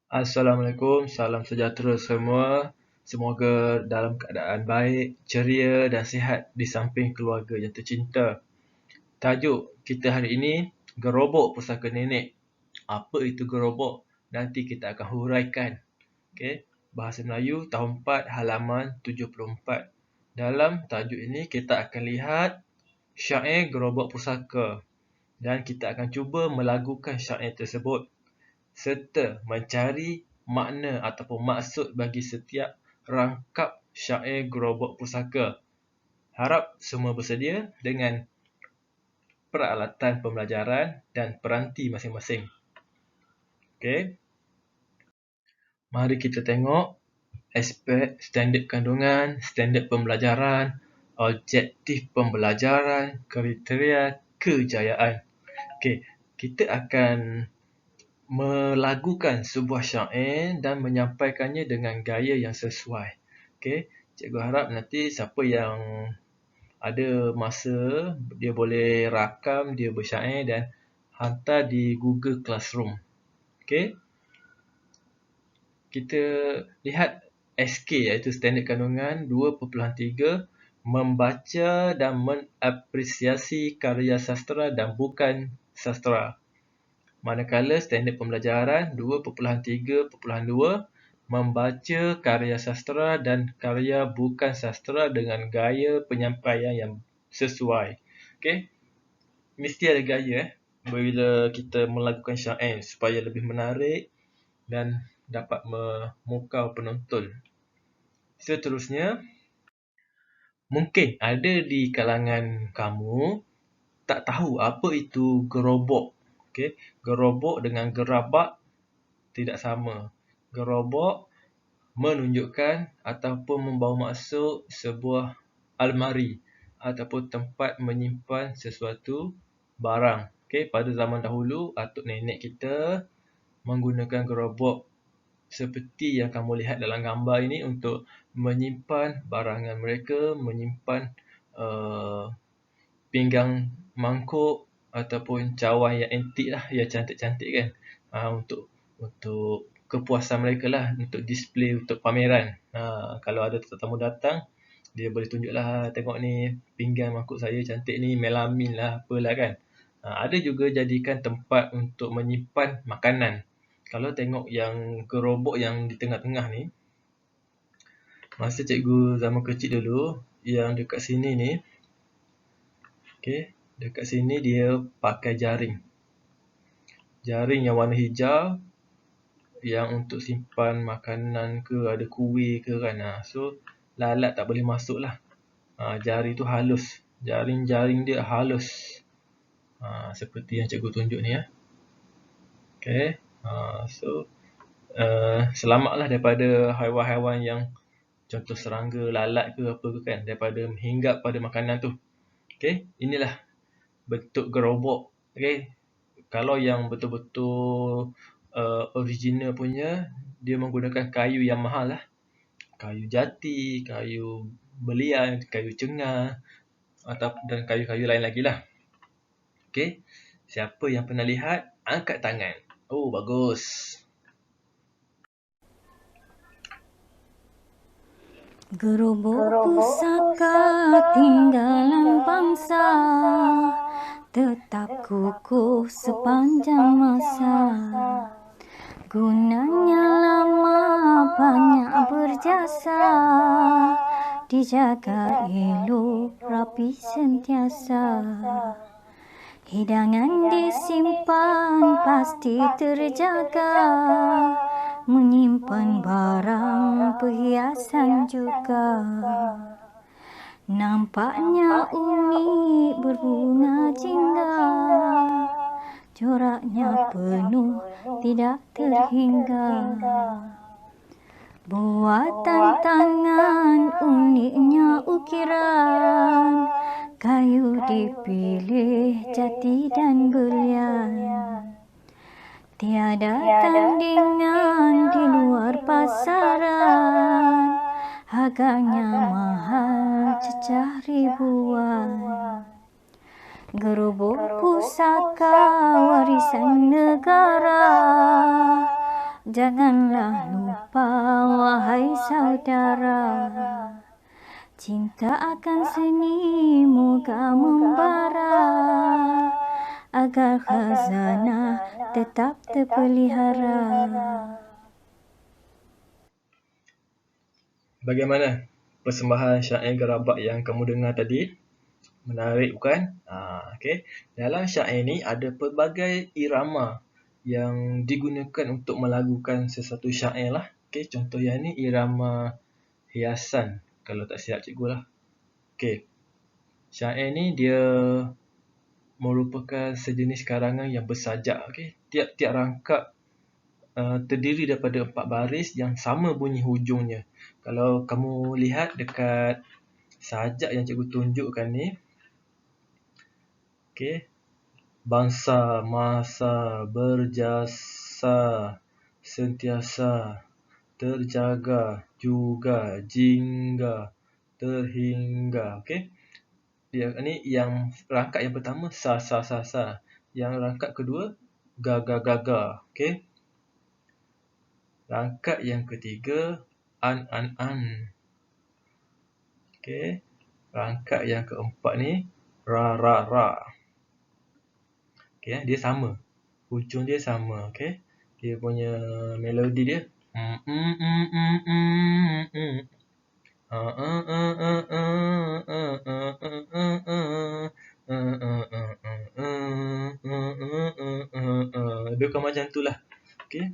Assalamualaikum, salam sejahtera semua. Semoga dalam keadaan baik, ceria dan sihat di samping keluarga yang tercinta. Tajuk kita hari ini, Gerobok Pusaka Nenek. Apa itu gerobok? Nanti kita akan huraikan. Okey, Bahasa Melayu tahun 4 halaman 74. Dalam tajuk ini kita akan lihat syair gerobok pusaka dan kita akan cuba melagukan syair tersebut serta mencari makna ataupun maksud bagi setiap rangkap syair gerobok pusaka. Harap semua bersedia dengan peralatan pembelajaran dan peranti masing-masing. Okey. Mari kita tengok aspek standard kandungan, standard pembelajaran, objektif pembelajaran, kriteria kejayaan. Okey, kita akan melagukan sebuah syair dan menyampaikannya dengan gaya yang sesuai. Okey, cikgu harap nanti siapa yang ada masa, dia boleh rakam, dia bersyair dan hantar di Google Classroom. Okey, kita lihat SK iaitu standard kandungan 2.3, membaca dan mengapresiasi karya sastera dan bukan sastera. Manakala standard pembelajaran 2.3.2, membaca karya sastera dan karya bukan sastera dengan gaya penyampaian yang sesuai. Okey, mesti ada gaya bila kita melakukan syair supaya lebih menarik dan dapat memukau penonton. Seterusnya, mungkin ada di kalangan kamu tak tahu apa itu gerobok. Okey, gerobok dengan gerabak tidak sama. Gerobok menunjukkan ataupun membawa maksud sebuah almari ataupun tempat menyimpan sesuatu barang. Okey, pada zaman dahulu, atuk nenek kita menggunakan gerobok seperti yang kamu lihat dalam gambar ini untuk menyimpan barangan mereka, menyimpan pinggang mangkuk ataupun cawan yang antik lah, yang cantik-cantik kan. Untuk kepuasan mereka lah, untuk display, untuk pameran. Kalau ada tetamu datang, dia boleh tunjuklah, tengok ni pinggan mangkuk saya cantik ni, melamin lah, apalah kan. Ada juga jadikan tempat untuk menyimpan makanan. Kalau tengok yang gerobok yang di tengah-tengah ni, masa cikgu zaman kecil dulu, yang dekat sini ni, okey, dekat sini dia pakai jaring. Jaring yang warna hijau, yang untuk simpan makanan ke, ada kuih ke kan. So, lalat tak boleh masuk lah. Jaring tu halus. Jaring-jaring dia halus. Seperti yang cikgu tunjuk ni ya. Okey. So, selamatlah daripada haiwan-haiwan yang contoh serangga, lalat ke apa ke kan, daripada hinggap pada makanan tu. Okey, inilah bentuk gerobok. Okey, kalau yang betul-betul original punya, dia menggunakan kayu yang mahal lah. Kayu jati, kayu belian, kayu cengar dan kayu-kayu lain lagi lah. Okey, siapa yang pernah lihat, angkat tangan. Oh, bagus. Gerobok pusaka tinggalan bangsa, tetap kukuh sepanjang masa. Gunanya lama, banyak berjasa, dijaga elok, rapi sentiasa. Hidangan disimpan, pasti terjaga, menyimpan barang perhiasan juga. Nampaknya unik, berbunga jingga, coraknya penuh, tidak terhingga. Buatan tangan, uniknya ukiran, kayu dipilih jati dan belian. Tiada tandingan di luar pasaran, harganya mahal cecah ribuan. Gerobok pusaka warisan negara, Janganlah lupa wahai saudara, cinta akan seni moga membara, agar khazanah tetap terpelihara. Bagaimana persembahan syair gerabak yang kamu dengar tadi? Menarik bukan? Okay. Dalam syair ni ada pelbagai irama yang digunakan untuk melagukan sesuatu syair lah. Okay. Contoh yang ni irama hiasan. Kalau tak silap cikgu lah. Okay. Syair ni dia merupakan sejenis karangan yang bersajak. Okay. Tiap-tiap rangkap terdiri daripada 4 baris yang sama bunyi hujungnya. Kalau kamu lihat dekat sajak yang cikgu tunjukkan ni, okay. Bangsa, masa, berjasa, sentiasa, terjaga, juga, jingga, terhingga. Okay. Dia ni yang rangkap yang pertama sa sa sa sa. Yang rangkap kedua ga ga ga ga. Okay. Rangkap yang ketiga an an an. Okay. Rangkap yang keempat ni ra ra ra. Okay, dia sama. Hujung dia sama, okay. Dia punya melodi dia. Bukan macam tu lah. Okay.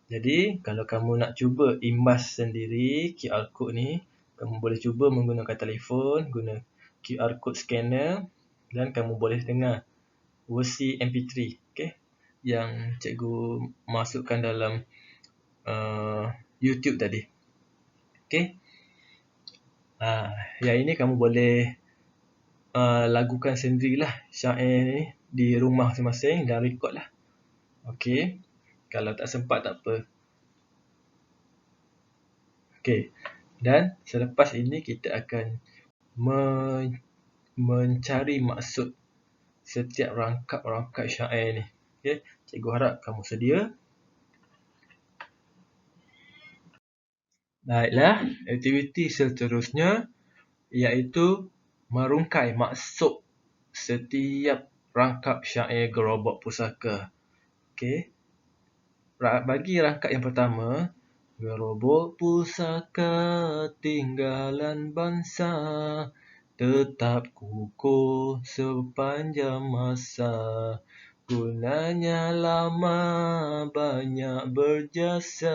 Jadi, kalau kamu nak cuba imbas sendiri QR code ni, kamu boleh cuba menggunakan telefon, guna QR code scanner dan kamu boleh dengar versi MP3, okay, yang cikgu masukkan dalam YouTube tadi. Okay. Yang ini kamu boleh lagukan sendirilah syair ni di rumah masing-masing dan record lah. Okay. Kalau tak sempat tak apa. Okay. Dan selepas ini kita akan mencari maksud setiap rangkap-rangkap syair ni. Okay. Cikgu harap kamu sedia. Baiklah, aktiviti seterusnya iaitu merungkai maksud setiap rangkap syair gerobak pusaka. Okay. Bagi rangkap yang pertama, gerobak pusaka tinggalan bangsa, tetap kukuh sepanjang masa. Gunanya lama, banyak berjasa,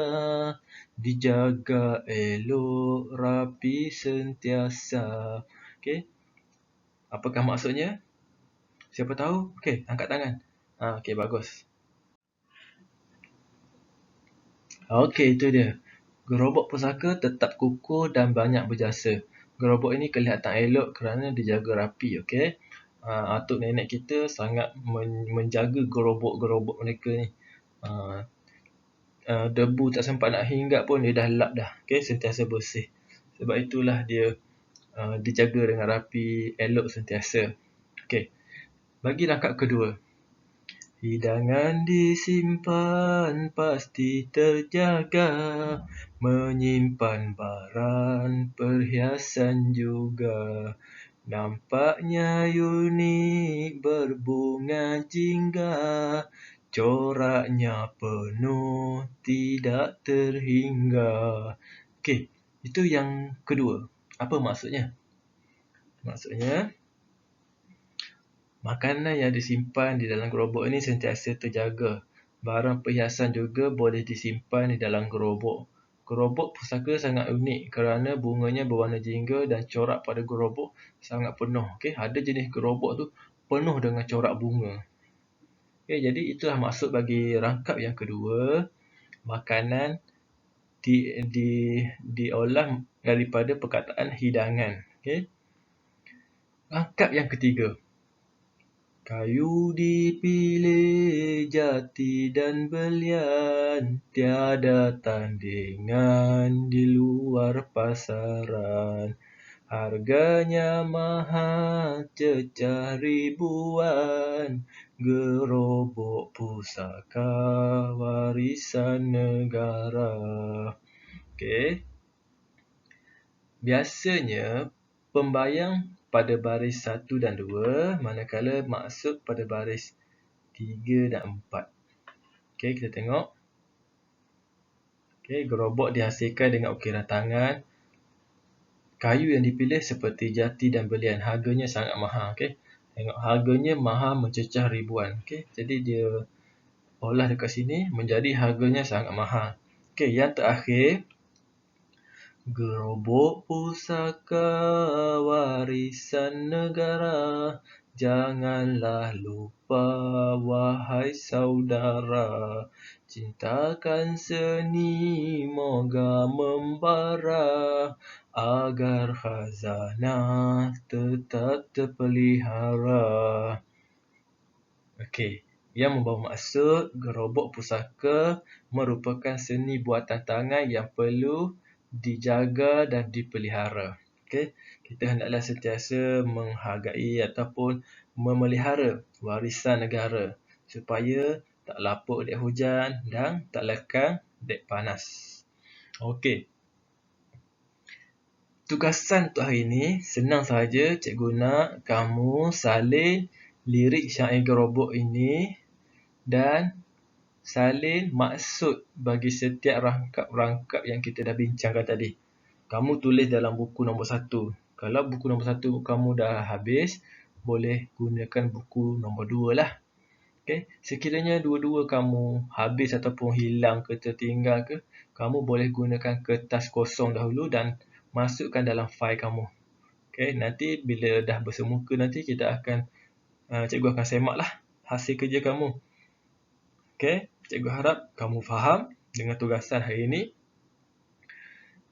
dijaga elok, rapi sentiasa. Okay. Apakah maksudnya? Siapa tahu? Okay, angkat tangan. Okay, bagus. Okay, itu dia. Gerobak pusaka tetap kukuh dan banyak berjasa. Gerobak ini kelihatan elok kerana dijaga rapi. Okay. Atuk nenek kita sangat menjaga gerobak-gerobak mereka ni. Debu tak sempat nak hinggap pun dia dah lap dah. Okay, sentiasa bersih. Sebab itulah dia dijaga dengan rapi, elok sentiasa. Okay. Bagi rangkap kedua. Hidangan disimpan pasti terjaga, menyimpan barang perhiasan juga. Nampaknya unik berbunga jingga, coraknya penuh tidak terhingga. Okey, itu yang kedua. Apa maksudnya? Maksudnya, makanan yang disimpan di dalam gerobak ini sentiasa terjaga. Barang perhiasan juga boleh disimpan di dalam gerobak. Gerobak pusaka sangat unik kerana bunganya berwarna jingga dan corak pada gerobak sangat penuh. Okay, ada jenis gerobak tu penuh dengan corak bunga. Okay, jadi itulah maksud bagi rangkap yang kedua. Makanan diolah daripada perkataan hidangan. Okay. Rangkap yang ketiga. Kayu dipilih jati dan belian, tiada tandingan di luar pasaran. Harganya mahal, cecah ribuan, gerobok pusaka warisan negara. Okey. Biasanya pembayang pada baris 1 dan 2, manakala maksud pada baris 3 dan 4. Okey, kita tengok. Okey, gerobok dihasilkan dengan ukiran tangan. Kayu yang dipilih seperti jati dan belian. Harganya sangat mahal. Okey. Tengok, harganya mahal mencecah ribuan. Okey, jadi dia olah dekat sini menjadi harganya sangat mahal. Okey, yang terakhir, gerobok pusaka warisan negara, janganlah lupa wahai saudara, cintakan seni moga membara, agar khazanah tetap terpelihara. Okey, yang membawa maksud gerobok pusaka merupakan seni buatan tangan yang perlu dijaga dan dipelihara. Okey, kita hendaklah sentiasa menghargai ataupun memelihara warisan negara supaya tak lapuk dek hujan dan tak lekang dek panas. Okey. Tugasan untuk hari ini senang sahaja. Cikgu nak kamu salin lirik syair gerobok ini dan salin maksud bagi setiap rangkap-rangkap yang kita dah bincangkan tadi. Kamu tulis dalam buku nombor 1. Kalau buku nombor 1 kamu dah habis, boleh gunakan buku nombor 2 lah. Okay. Sekiranya dua-dua kamu habis ataupun hilang ke tertinggal ke, kamu boleh gunakan kertas kosong dahulu dan masukkan dalam fail kamu. Okay. Nanti bila dah bersemuka nanti kita akan cikgu akan semak lah hasil kerja kamu. Okay. Cikgu harap kamu faham dengan tugasan hari ini.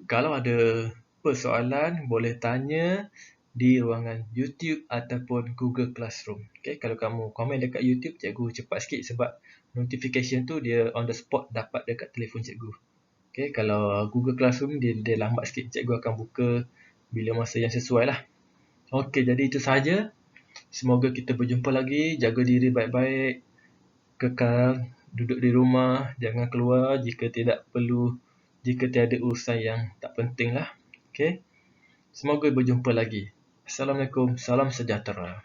Kalau ada persoalan, boleh tanya di ruangan YouTube ataupun Google Classroom. Okay. Kalau kamu komen dekat YouTube, cikgu cepat sikit sebab notification tu dia on the spot dapat dekat telefon cikgu. Okay. Kalau Google Classroom, dia lambat sikit. Cikgu akan buka bila masa yang sesuai lah. Okay, jadi itu sahaja. Semoga kita berjumpa lagi. Jaga diri baik-baik. Kekal duduk di rumah, jangan keluar jika tidak perlu, jika tiada urusan yang tak penting lah. Okay. Semoga berjumpa lagi. Assalamualaikum, salam sejahtera.